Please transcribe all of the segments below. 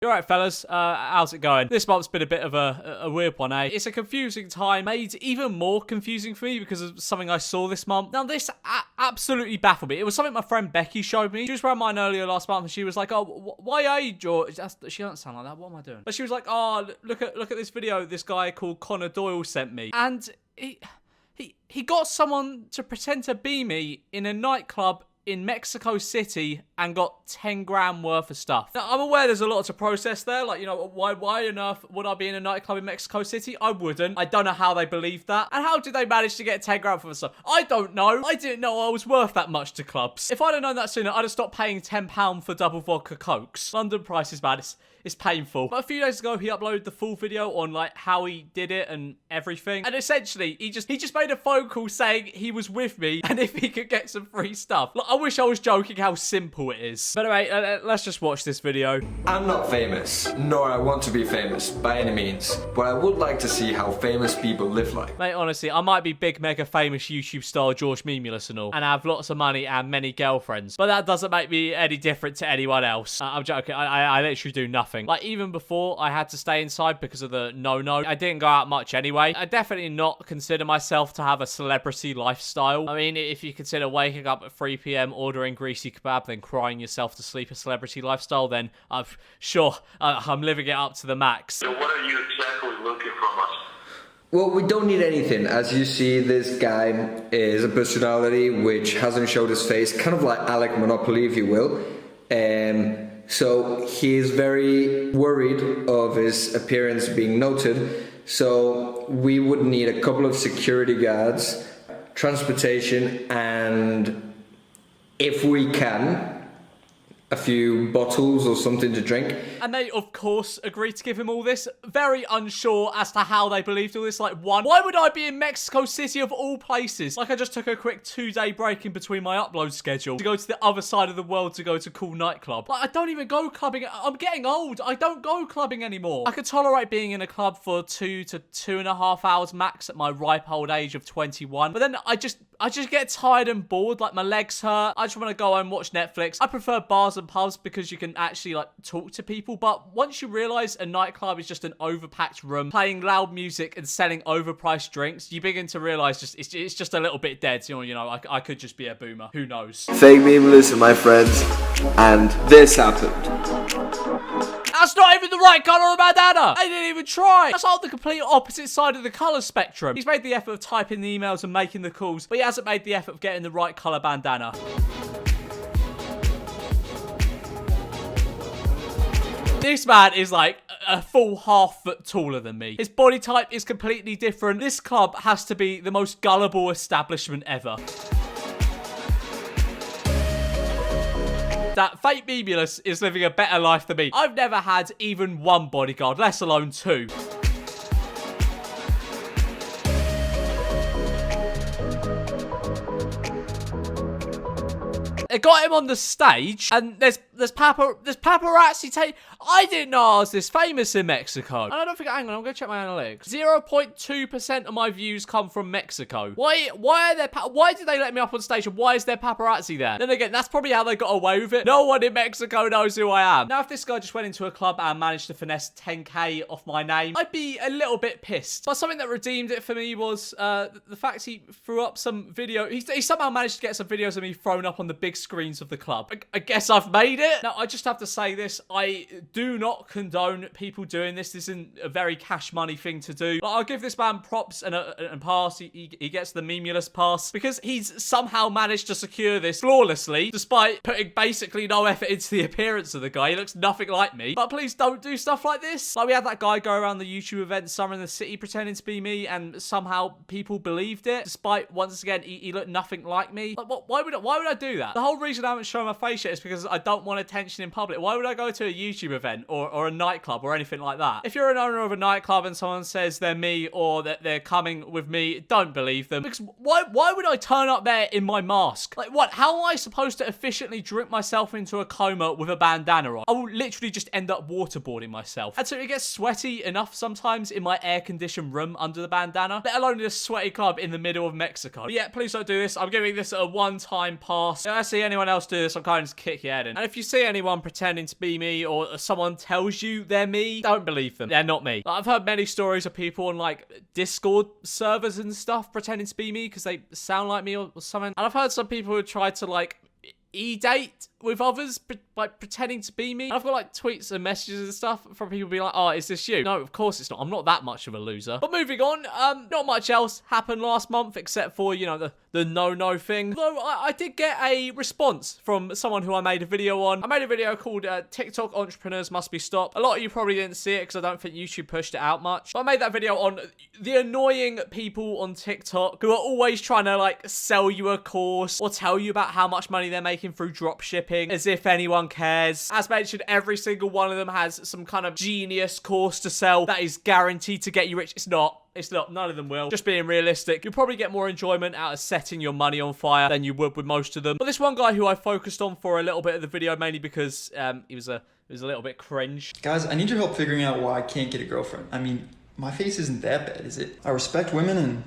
Alright fellas, how's it going? This month's been a bit of a weird one, eh? It's a confusing time, made even more confusing for me because of something I saw this month. Now this absolutely baffled me. It was something my friend Becky showed me. She was around mine earlier last month and she was like, oh, why age? Or she doesn't sound like that, what am I doing? But she was like, oh, look at this video this guy called Connor Doyle sent me. And he got someone to pretend to be me in a nightclub in Mexico City and got 10 grand worth of stuff. Now, I'm aware there's a lot to process there. Like, you know, why on earth would I be in a nightclub in Mexico City? I wouldn't. I don't know how they believed that. And how did they manage to get 10 grand for the stuff? I don't know. I didn't know I was worth that much to clubs. If I'd have known that sooner, I'd have stopped paying £10 for double vodka cokes. London price is bad. It's painful. But a few days ago, he uploaded the full video on, like, how he did it and everything. And essentially, he just made a phone call saying he was with me and if he could get some free stuff. Like, I wish I was joking how simple it is. But anyway, let's just watch this video. I'm not famous, nor I want to be famous by any means, but I would like to see how famous people live like. Mate, honestly, I might be big, mega famous YouTube star George Memulus and all, and have lots of money and many girlfriends, but that doesn't make me any different to anyone else. I'm joking. I literally do nothing. Like, even before I had to stay inside because of the no-no, I didn't go out much anyway. I definitely not consider myself to have a celebrity lifestyle. I mean, if you consider waking up at 3 PM, ordering greasy kebab, then crying yourself to sleep a celebrity lifestyle, then I'm sure I'm living it up to the max. So what are you exactly looking from us? Well, we don't need anything. As you see, this guy is a personality which hasn't showed his face, kind of like Alec Monopoly, if you will. So he's very worried of his appearance being noted. So we would need a couple of security guards, transportation, and if we can, a few bottles or something to drink. And they, of course, agreed to give him all this. Very unsure as to how they believed all this. Like, one, why would I be in Mexico City of all places? Like, I just took a quick 2-day break in between my upload schedule to go to the other side of the world to go to a cool nightclub. Like, I don't even go clubbing. I'm getting old. I don't go clubbing anymore. I could tolerate being in a club for 2 to 2.5 hours max at my ripe old age of 21. But then I just get tired and bored. Like, my legs hurt. I just want to go home and watch Netflix. I prefer bars and pubs because you can actually, like, talk to people. But once you realize a nightclub is just an overpacked room playing loud music and selling overpriced drinks, you begin to realize it's just a little bit dead. You know, I could just be a boomer. Who knows? Fake Memulus and my friends, and this happened. That's not even the right colour of bandana. I didn't even try. That's on the complete opposite side of the colour spectrum. He's made the effort of typing the emails and making the calls, but he hasn't made the effort of getting the right colour bandana. This man is like a full half foot taller than me. His body type is completely different. This club has to be the most gullible establishment ever. That fake Memulus is living a better life than me. I've never had even one bodyguard, let alone 2. They got him on the stage, and there's paparazzi tape. I didn't know I was this famous in Mexico. And I don't think, hang on, I'm gonna check my analytics. 0.2% of my views come from Mexico. Why did they let me up on stage, and why is there paparazzi there? Then again, that's probably how they got away with it. No one in Mexico knows who I am. Now, if this guy just went into a club and managed to finesse 10k off my name, I'd be a little bit pissed. But something that redeemed it for me was the fact he threw up some video. He somehow managed to get some videos of me thrown up on the big screens of the club. I guess I've made it. Now, I just have to say this. I do not condone people doing this. This isn't a very cash money thing to do. But I'll give this man props and pass. He gets the Memulus pass because he's somehow managed to secure this flawlessly despite putting basically no effort into the appearance of the guy. He looks nothing like me. But please don't do stuff like this. Like, we had that guy go around the YouTube event Summer in the City pretending to be me, and somehow people believed it despite, once again, he looked nothing like me. Like, why would I do that? The whole reason I haven't shown my face yet is because I don't want attention in public. Why would I go to a YouTube event or a nightclub or anything like that? If you're an owner of a nightclub and someone says they're me or that they're coming with me, don't believe them. Because why would I turn up there in my mask? Like, what? How am I supposed to efficiently drink myself into a coma with a bandana on? I will literally just end up waterboarding myself. And so it gets sweaty enough sometimes in my air-conditioned room under the bandana, let alone in a sweaty club in the middle of Mexico. But yeah, please don't do this. I'm giving this a one-time pass. If I see anyone else do this, I'm going to kick your head in. And if you see anyone pretending to be me or someone tells you they're me, don't believe them. They're not me. Like, I've heard many stories of people on like Discord servers and stuff pretending to be me because they sound like me or something. And I've heard some people who try to like e-date with others, like pretending to be me. And I've got like tweets and messages and stuff from people being like, oh, is this you? No, of course it's not. I'm not that much of a loser. But moving on, not much else happened last month except for, you know, the no thing. Though I did get a response from someone who I made a video on. I made a video called TikTok Entrepreneurs Must Be Stopped. A lot of you probably didn't see it because I don't think YouTube pushed it out much. But I made that video on the annoying people on TikTok who are always trying to like sell you a course or tell you about how much money they're making through drop shipping as if anyone cares. As mentioned, every single one of them has some kind of genius course to sell that is guaranteed to get you rich. It's not. It's not. None of them will. Just being realistic, you'll probably get more enjoyment out of setting your money on fire than you would with most of them. But this one guy who I focused on for a little bit of the video, mainly because he was a little bit cringe. Guys, I need your help figuring out why I can't get a girlfriend. I mean, my face isn't that bad, is it? I respect women and...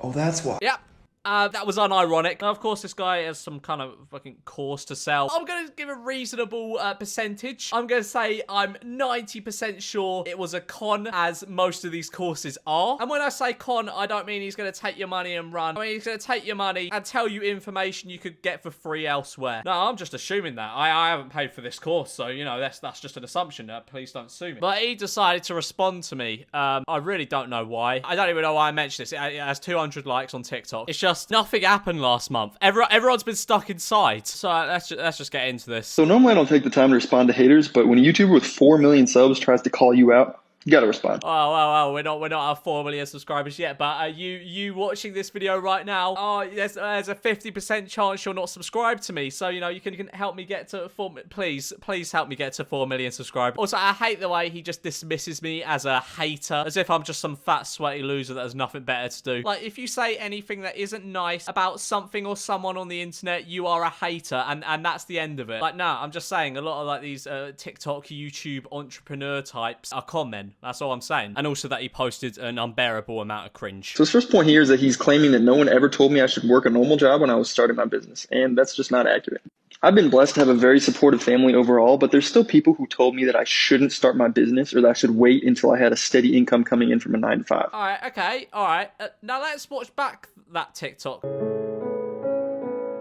oh, that's why. Yep. That was unironic. Now, of course, this guy has some kind of fucking course to sell. I'm going to give a reasonable percentage. I'm going to say I'm 90% sure it was a con, as most of these courses are. And when I say con, I don't mean he's going to take your money and run. I mean, he's going to take your money and tell you information you could get for free elsewhere. No, I'm just assuming that. I haven't paid for this course, so, you know, that's just an assumption. Please don't sue me. But he decided to respond to me. I really don't know why. I don't even know why I mentioned this. It has 200 likes on TikTok. It's just nothing happened last month. Everyone's been stuck inside. So let's just get into this. So normally I don't take the time to respond to haters, but when a YouTuber with 4 million subs tries to call you out, you gotta respond. Oh, we're not at 4 million subscribers yet, but you watching this video right now, there's a 50% chance you're not subscribed to me, so, you know, you can help me get to 4 million. Please help me get to 4 million subscribers. Also, I hate the way he just dismisses me as a hater, as if I'm just some fat, sweaty loser that has nothing better to do. Like, if you say anything that isn't nice about something or someone on the internet, you are a hater, and that's the end of it. Like, nah, I'm just saying, a lot of, like, these TikTok, YouTube entrepreneur types are con men. That's all I'm saying. And also that he posted an unbearable amount of cringe. So his first point here is that he's claiming that no one ever told me I should work a normal job when I was starting my business, and that's just not accurate. I've been blessed to have a very supportive family overall, but there's still people who told me that I shouldn't start my business or that I should wait until I had a steady income coming in from a 9 to 5. Alright, okay, alright. Now let's watch back that TikTok.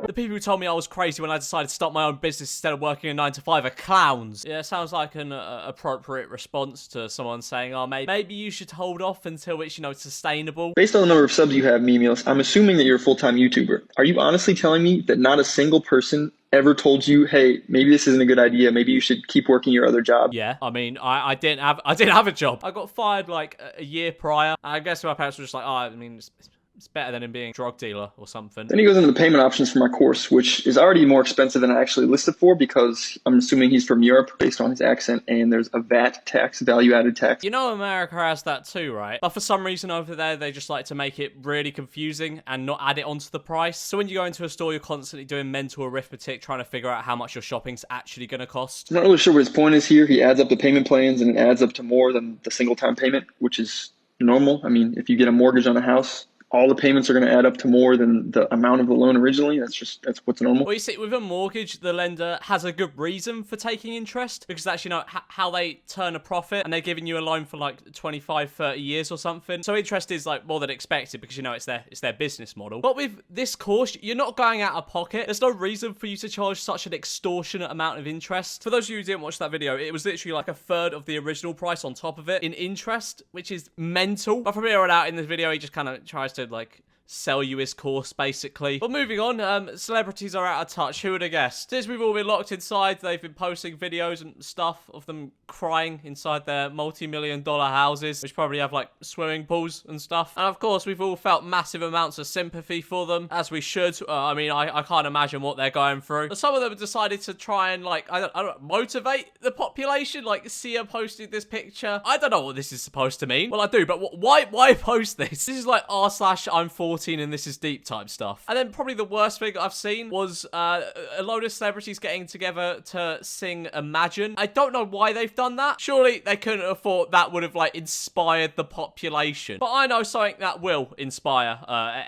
The people who told me I was crazy when I decided to start my own business instead of working a 9 to 5 are clowns. Yeah, sounds like an appropriate response to someone saying, oh, maybe you should hold off until it's, you know, sustainable. Based on the number of subs you have, Memios, I'm assuming that you're a full-time YouTuber. Are you honestly telling me that not a single person ever told you, hey, maybe this isn't a good idea, maybe you should keep working your other job? Yeah, I mean, I didn't have a job. I got fired like a year prior. I guess my parents were just like, oh, I mean, it's better than him being a drug dealer or something. Then he goes into the payment options for my course, which is already more expensive than I actually listed for because I'm assuming he's from Europe based on his accent, and there's a VAT tax, value-added tax. You know America has that too, right? But for some reason over there, they just like to make it really confusing and not add it onto the price. So when you go into a store, you're constantly doing mental arithmetic, trying to figure out how much your shopping's actually going to cost. I'm not really sure what his point is here. He adds up the payment plans, and it adds up to more than the single-time payment, which is normal. I mean, if you get a mortgage on a house, all the payments are going to add up to more than the amount of the loan originally. That's what's normal. Well, you see, with a mortgage, the lender has a good reason for taking interest because that's, you know, how they turn a profit, and they're giving you a loan for like 25, 30 years or something. So interest is like more than expected because, you know, it's their business model. But with this course, you're not going out of pocket. There's no reason for you to charge such an extortionate amount of interest. For those of you who didn't watch that video, it was literally like a third of the original price on top of it in interest, which is mental. But from here on out in this video, he just kind of tries to like sell you his course, basically. But moving on, celebrities are out of touch. Who would have guessed? Since we've all been locked inside, they've been posting videos and stuff of them crying inside their multi-million-dollar houses, which probably have, like, swimming pools and stuff. And, of course, we've all felt massive amounts of sympathy for them, as we should. I mean, I can't imagine what they're going through. But some of them have decided to try and, like, I don't motivate the population. Like, Sia posted this picture. I don't know what this is supposed to mean. Well, I do, but why post this? This is like r/I'm 40 14 and this is deep type stuff. And then probably the worst thing I've seen was a load of celebrities getting together to sing Imagine. I don't know why they've done that. Surely they couldn't have thought that would have like inspired the population. But I know something that will inspire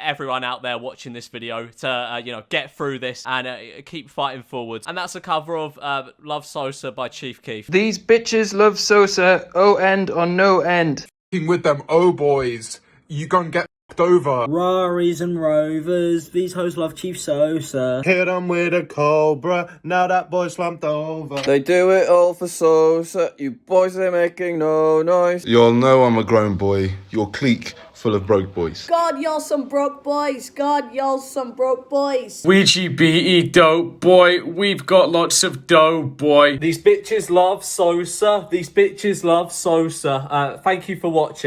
everyone out there watching this video to, you know, get through this and keep fighting forwards. And that's a cover of Love Sosa by Chief Keef. These bitches love Sosa, oh end on no end. With them, oh boys, you gon' get f***ed over. Raris and Rovers, these hoes love Chief Sosa. Hit 'em with a cobra, now that boy slumped over. They do it all for Sosa, you boys are making no noise. Y'all know I'm a grown boy, your clique full of broke boys. God, y'all some broke boys. God, y'all some broke boys. We GBE dope boy, we've got lots of dough boy. These bitches love Sosa. These bitches love Sosa. Thank you for watching.